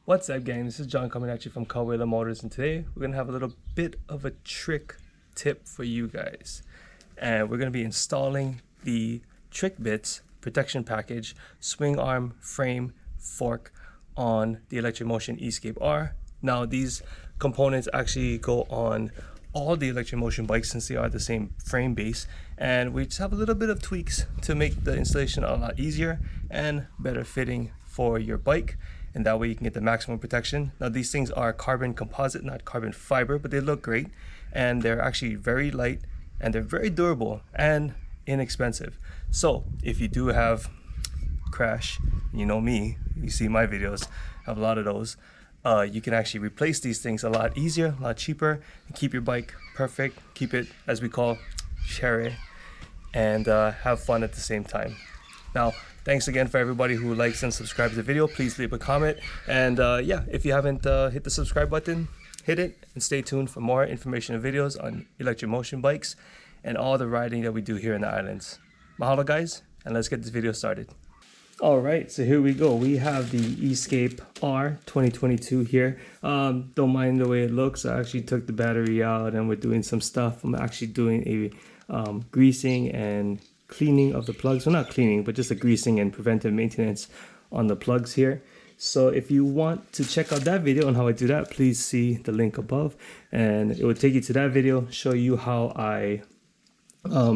What's up, gang? This is John coming at you from Carwheeler Motors, and today we're gonna have a little bit of a trick tip for you guys. And we're gonna be installing the TrickBits protection package swing arm frame fork on the Electric Motion Escape R. Now these components actually go on all the Electric Motion bikes since they are the same frame base, and we just have a little bit of tweaks to make the installation a lot easier and better fitting for your bike, and that way you can get the maximum protection. Now these things are carbon composite, not carbon fiber, but they look great, and they're actually very light, and they're very durable and inexpensive. So if you do have crash, you know me, you see my videos, I have a lot of those. You can actually replace these things a lot easier, a lot cheaper, and keep your bike perfect, keep it, as we call, cherry, and have fun at the same time. Now, thanks again for everybody who likes and subscribes to the video. Please leave a comment, and yeah, if you haven't hit the subscribe button, hit it, and stay tuned for more information and videos on Electric Motion bikes and all the riding that we do here in the islands. Mahalo, guys, and let's get this video started. All right, so here we go. We have the Escape R 2022 here. Don't mind the way it looks. I actually took the battery out and we're doing some stuff. I'm actually doing a greasing and cleaning of the plugs. Well, not cleaning, but just a greasing and preventive maintenance on the plugs here. So if you want to check out that video on how I do that, please see the link above, and it will take you to that video, show you how I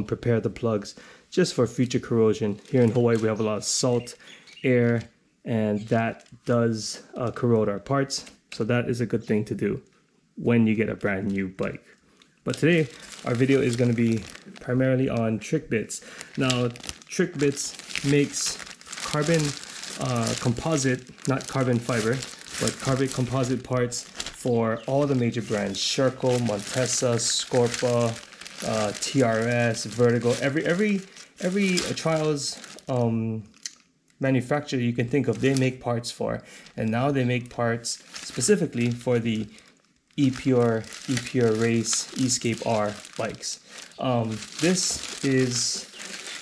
prepare the plugs just for future corrosion. Here in Hawaii, we have a lot of salt, air, and that does corrode our parts. So that is a good thing to do when you get a brand new bike. But today, our video is going to be primarily on TrickBits. Now, TrickBits makes carbon composite, not carbon fiber, but carbon composite parts for all the major brands: Sherco, Montesa, Scorpa, TRS, Vertigo, every Trials manufacturer you can think of, they make parts for. And now they make parts specifically for the ePure Race Escape R bikes. This is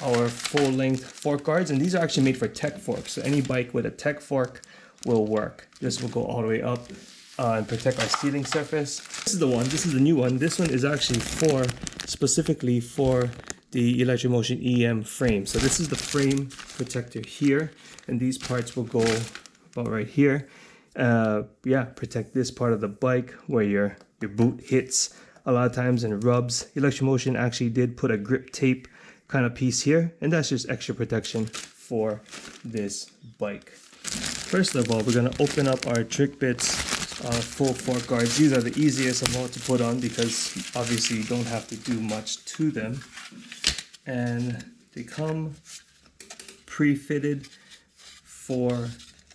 our full-length fork guards, and these are actually made for tech forks. So any bike with a tech fork will work. This will go all the way up and protect our sealing surface. This is the one. This is the new one. This one is actually specifically for the Electric Motion EM frame. So this is the frame protector here, and these parts will go about right here. Yeah, protect this part of the bike where your boot hits a lot of times and rubs. Electric Motion actually did put a grip tape kind of piece here, and that's just extra protection for this bike. First of all, we're going to open up our TrickBits full fork guards. These are the easiest of all to put on because obviously you don't have to do much to them, and they come pre-fitted for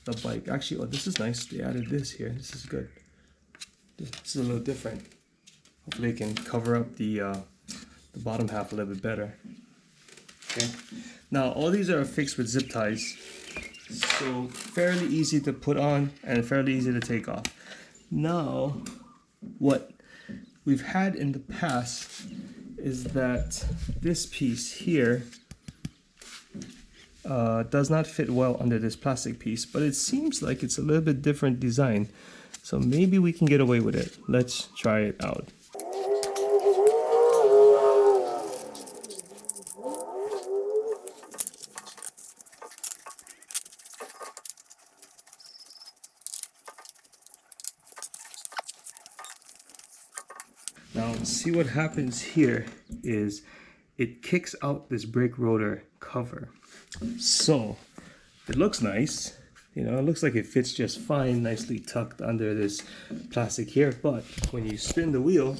the bike. Actually, oh, this is nice. They added this here. This is good. This is a little different. Hopefully it can cover up the bottom half a little bit better. Okay. Now all these are fixed with zip ties, so fairly easy to put on and fairly easy to take off. Now, what we've had in the past is that this piece here does not fit well under this plastic piece, but it seems like it's a little bit different design, so maybe we can get away with it. Let's try it out. Now, see what happens here is it kicks out this brake rotor cover. So it looks nice, you know, it looks like it fits just fine, nicely tucked under this plastic here. But when you spin the wheel,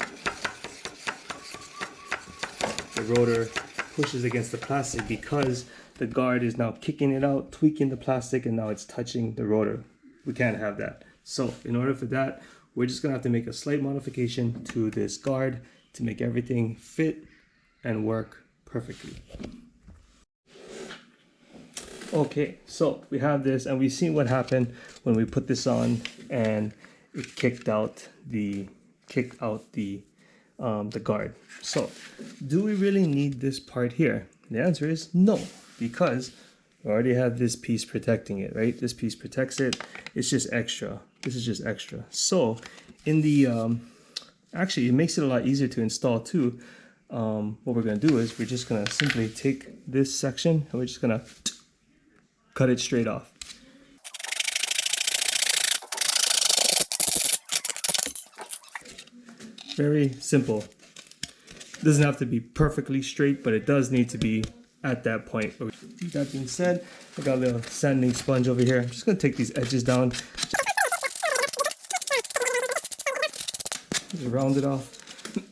the rotor pushes against the plastic because the guard is now kicking it out, tweaking the plastic, and now it's touching the rotor. We can't have that. So in order for that, we're just gonna have to make a slight modification to this guard to make everything fit and work perfectly. Okay, so we have this, and we've seen what happened when we put this on and it kicked out the guard. So do we really need this part here? The answer is no, because I already have this piece protecting it, right? This piece protects it. It's just extra. This is just extra. So in the, actually it makes it a lot easier to install too. What we're gonna do is we're just gonna simply take this section and we're just gonna cut it straight off. Very simple. Doesn't have to be perfectly straight, but it does need to be at that point. That being said, I got a little sanding sponge over here. I'm just gonna take these edges down. Just round it off.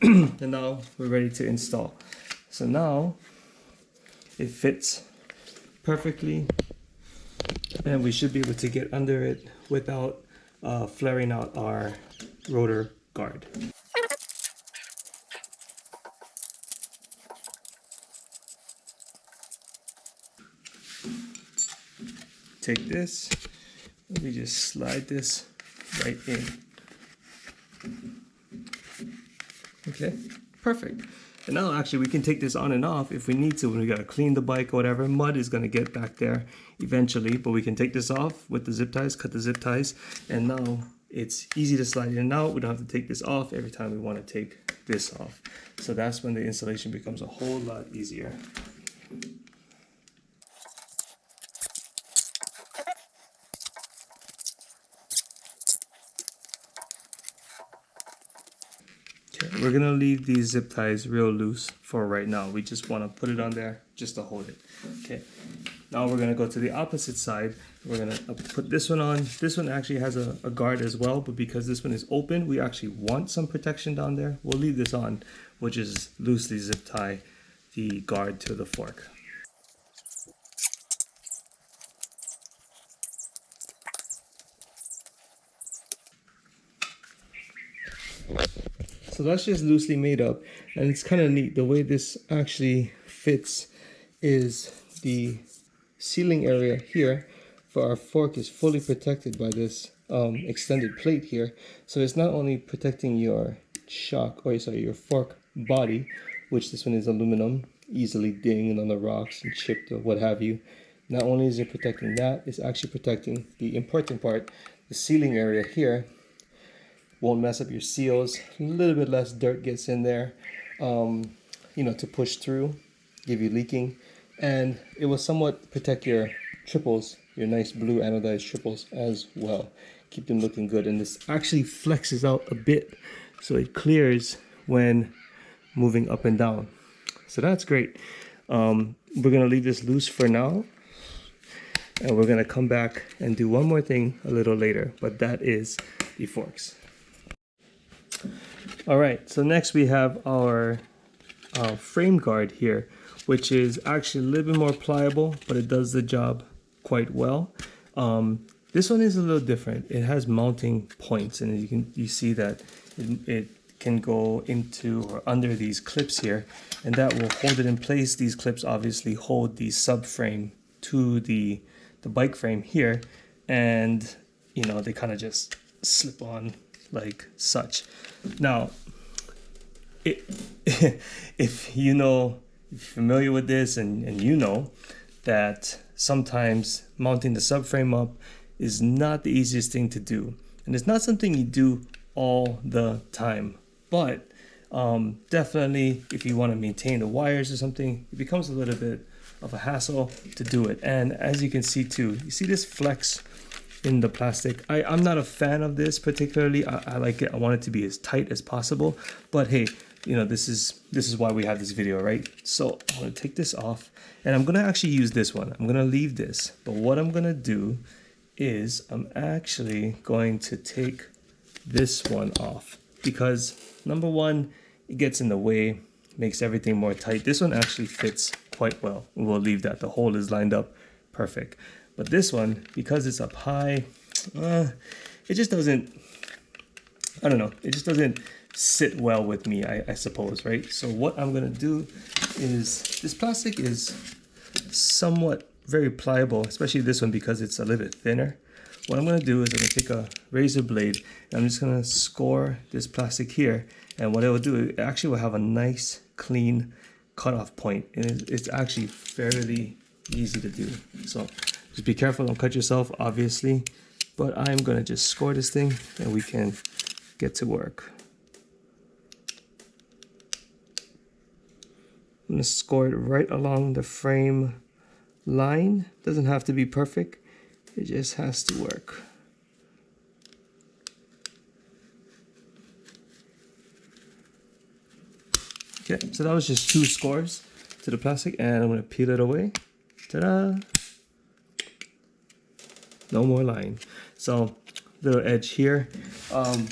And now we're ready to install. So now it fits perfectly and we should be able to get under it without flaring out our rotor guard. Take this, we just slide this right in. Okay, perfect. And now actually we can take this on and off if we need to when we gotta clean the bike or whatever. Mud is gonna get back there eventually, but we can take this off with the zip ties, cut the zip ties, and now it's easy to slide in and out. We don't have to take this off every time we wanna take this off. So that's when the installation becomes a whole lot easier. Okay, we're gonna leave these zip ties real loose for right now. We just wanna put it on there just to hold it. Okay, now we're gonna go to the opposite side. We're gonna put this one on. This one actually has a guard as well, but because this one is open, we actually want some protection down there. We'll leave this on, which is loosely zip tie the guard to the fork. So that's just loosely made up, and it's kind of neat. The way this actually fits is the sealing area here for our fork is fully protected by this extended plate here. So it's not only protecting your your fork body, which this one is aluminum, easily dinged on the rocks and chipped or what have you. Not only is it protecting that, it's actually protecting the important part, the sealing area here. Won't mess up your seals. A little bit less dirt gets in there, to push through, give you leaking, and it will somewhat protect your triples, your nice blue anodized triples as well. Keep them looking good, and this actually flexes out a bit, so it clears when moving up and down. So that's great. We're gonna leave this loose for now, and we're gonna come back and do one more thing a little later, but that is the forks. All right, so next we have our frame guard here, which is actually a little bit more pliable, but it does the job quite well. This one is a little different. It has mounting points, and you see that it can go into or under these clips here, and that will hold it in place. These clips obviously hold the subframe to the bike frame here, and they kind of just slip on like such. Now, if you're familiar with this and you know that sometimes mounting the subframe up is not the easiest thing to do, and it's not something you do all the time, but definitely if you want to maintain the wires or something, it becomes a little bit of a hassle to do it. And as you can see too, you see this flex in the plastic. I'm not a fan of this particularly. I like it. I want it to be as tight as possible, but hey, this is why we have this video, right? So I'm gonna take this off, and I'm gonna actually use this one. I'm gonna leave this, but what I'm gonna do is I'm actually going to take this one off, because number one, it gets in the way, makes everything more tight. This one actually fits quite well. We'll leave that. The hole is lined up perfect. But this one, because it's up high, it just doesn't, I don't know, it just doesn't sit well with me, I suppose, right? So what I'm gonna do is, this plastic is somewhat very pliable, especially this one because it's a little bit thinner. What I'm gonna do is I'm gonna take a razor blade and I'm just gonna score this plastic here, and what it will do, it actually will have a nice clean cutoff point, and it's actually fairly easy to do. So just be careful, don't cut yourself, obviously. But I'm gonna just score this thing and we can get to work. I'm gonna score it right along the frame line. Doesn't have to be perfect, it just has to work. Okay, so that was just 2 scores to the plastic, and I'm gonna peel it away. Ta-da! No more line. So, little edge here. You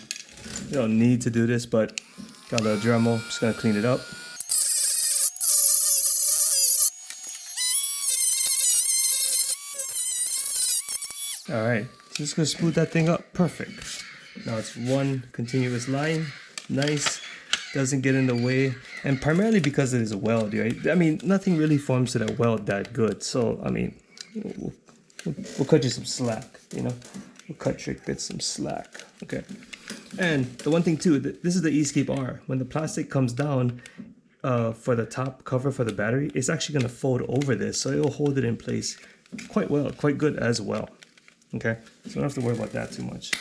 don't need to do this, but got a little Dremel. Just gonna clean it up. All right, just gonna smooth that thing up. Perfect. Now it's one continuous line. Nice. Doesn't get in the way, and primarily because it is a weld, right? I mean, nothing really forms to that weld that good. So, I mean, we'll cut you some slack, you know? We'll cut Trick Bits some slack, okay? And the one thing too, this is the Escape R. When the plastic comes down for the top cover for the battery, it's actually gonna fold over this, so it'll hold it in place quite well, quite good as well, okay? So we don't have to worry about that too much.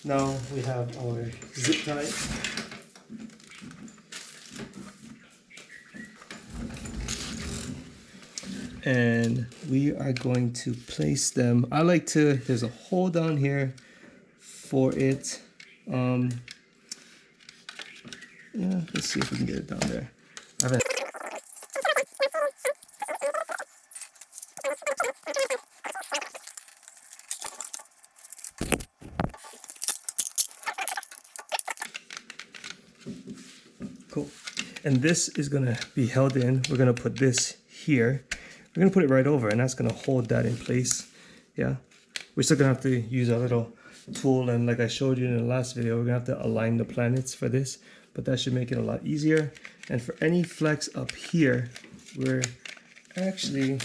Now we have our zip tie. And we are going to place them. I like to, there's a hole down here for it. Yeah, let's see if we can get it down there. I haven't. Cool. And this is gonna be held in. We're gonna put this here. We're gonna put it right over, and that's gonna hold that in place. Yeah, we're still gonna have to use a little tool, and like I showed you in the last video, we're gonna have to align the planets for this, but that should make it a lot easier. And for any flex up here, we're actually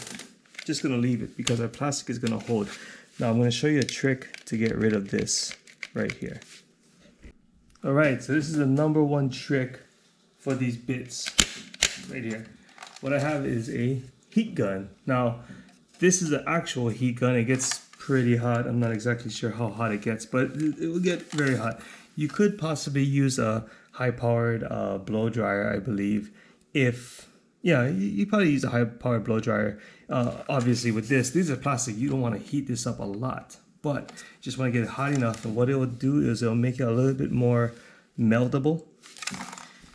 just gonna leave it because our plastic is gonna hold. Now I'm gonna show you a trick to get rid of this right here. All right, so this is the #1 trick for these bits right here. What I have is a heat gun. Now, this is an actual heat gun. It gets pretty hot. I'm not exactly sure how hot it gets, but it will get very hot. You could possibly use a high-powered blow dryer, I believe. Yeah, you probably use a high-powered blow dryer. Obviously, with this, these are plastic. You don't want to heat this up a lot, but you just want to get it hot enough. And what it will do is it'll make it a little bit more meltable.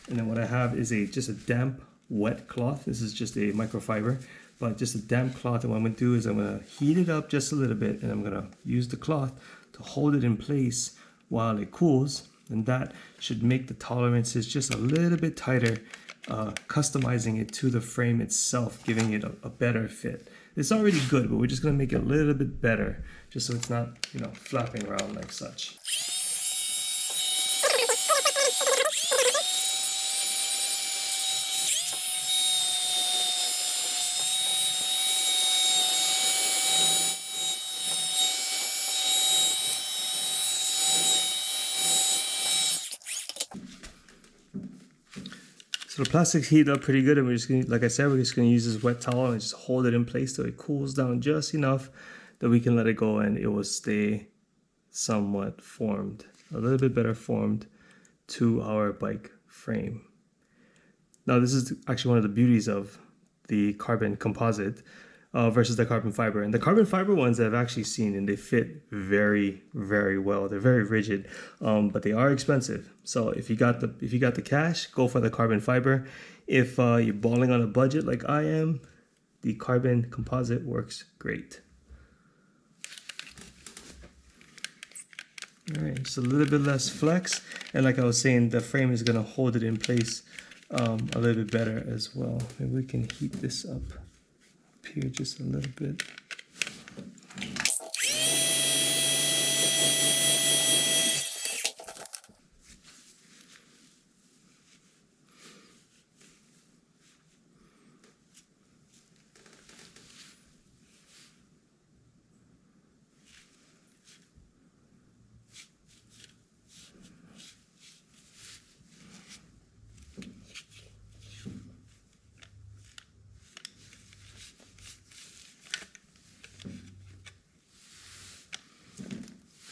And then what I have is just a damp wet cloth. This is just a microfiber, but just a damp cloth. And what I'm gonna do is I'm gonna heat it up just a little bit, and I'm gonna use the cloth to hold it in place while it cools. And that should make the tolerances just a little bit tighter, customizing it to the frame itself, giving it a better fit. It's already good, but we're just gonna make it a little bit better, just so it's not, you know, flapping around like such. So the plastic's heated up pretty good, and we're just gonna, like I said, we're just gonna use this wet towel and just hold it in place till it cools down just enough that we can let it go and it will stay somewhat formed, a little bit better formed to our bike frame. Now this is actually one of the beauties of the carbon composite versus the carbon fiber. And the carbon fiber ones I've actually seen, and they fit very, very well. They're very rigid, but they are expensive. So if you got the cash, go for the carbon fiber. If you're balling on a budget like I am, the carbon composite works great. All right, just a little bit less flex, and like I was saying, the frame is gonna hold it in place a little bit better as well. Maybe we can heat this up here just a little bit.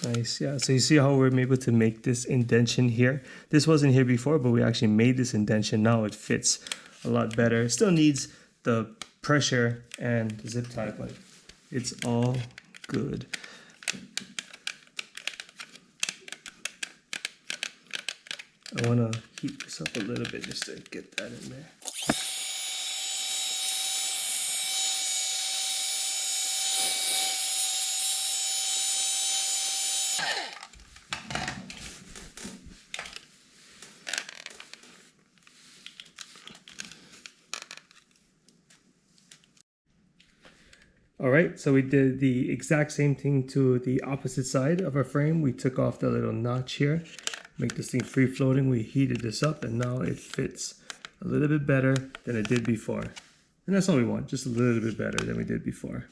Nice, yeah. So you see how we're able to make this indentation here? This wasn't here before, but we actually made this indentation. Now it fits a lot better. It still needs the pressure and the zip tie, but it's all good. I want to heat this up a little bit just to get that in there. All right, so we did the exact same thing to the opposite side of our frame. We took off the little notch here, make this thing free floating. We heated this up and now it fits a little bit better than it did before. And that's all we want, just a little bit better than we did before.